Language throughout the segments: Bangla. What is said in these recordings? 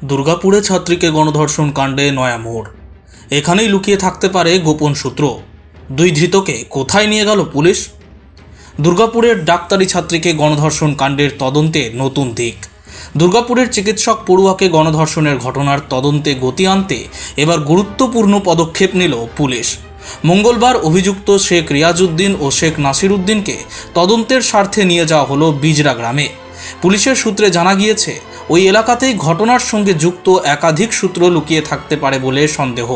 দুর্গাপুরে ছাত্রীকে গণধর্ষণ কাণ্ডে নয়া মোড়। এখানেই লুকিয়ে থাকতে পারে গোপন সূত্র। দুই ধৃতকে কোথায় নিয়ে গেল পুলিশ? দুর্গাপুরের ডাক্তারি ছাত্রীকে গণধর্ষণ কাণ্ডের তদন্তে নতুন দিক। দুর্গাপুরের চিকিৎসক পড়ুয়াকে গণধর্ষণের ঘটনার তদন্তে গতি আনতে এবার গুরুত্বপূর্ণ পদক্ষেপ নিল পুলিশ। মঙ্গলবার অভিযুক্ত শেখ রিয়াজউদ্দিন ও শেখ নাসিরউদ্দিনকে তদন্তের স্বার্থে নিয়ে যাওয়া হলো বিজরা গ্রামে। পুলিশের সূত্রে জানা গিয়েছে, ওই এলাকাতেই ঘটনার সঙ্গে যুক্ত একাধিক সূত্র লুকিয়ে থাকতে পারে বলে সন্দেহ।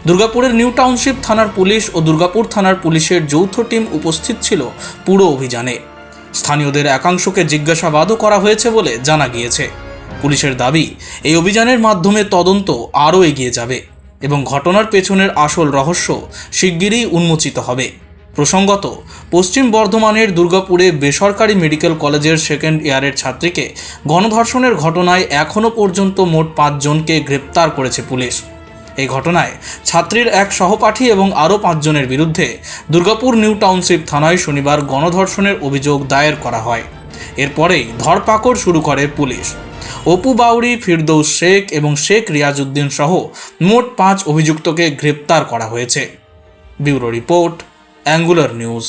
দুর্গাপুরের নিউ টাউনশিপ থানার পুলিশ ও দুর্গাপুর থানার পুলিশের যৌথ টিম উপস্থিত ছিল পুরো অভিযানে। স্থানীয়দের একাংশকে জিজ্ঞাসাবাদও করা হয়েছে বলে জানা গিয়েছে। পুলিশের দাবি, এই অভিযানের মাধ্যমে তদন্ত আরও এগিয়ে যাবে এবং ঘটনার পেছনের আসল রহস্য শিগগিরই উন্মোচিত হবে। প্রসঙ্গত, পশ্চিম বর্ধমানের দুর্গাপুরে বেসরকারি মেডিকেল কলেজের সেকেন্ড ইয়ারের ছাত্রীকে গণধর্ষণের ঘটনায় এখনও পর্যন্ত মোট 5 জনকে গ্রেপ্তার করেছে পুলিশ। এই ঘটনায় ছাত্রীর এক সহপাঠী এবং আরও 5 জনের বিরুদ্ধে দুর্গাপুর নিউ টাউনশিপ থানায় শনিবার গণধর্ষণের অভিযোগ দায়ের করা হয়। এরপরেই ধরপাকড় শুরু করে পুলিশ। অপু বাউরি, ফিরদৌস শেখ এবং শেখ রিয়াজউদ্দিন সহ মোট 5 অভিযুক্তকে গ্রেপ্তার করা হয়েছে। Bureau report, angular news.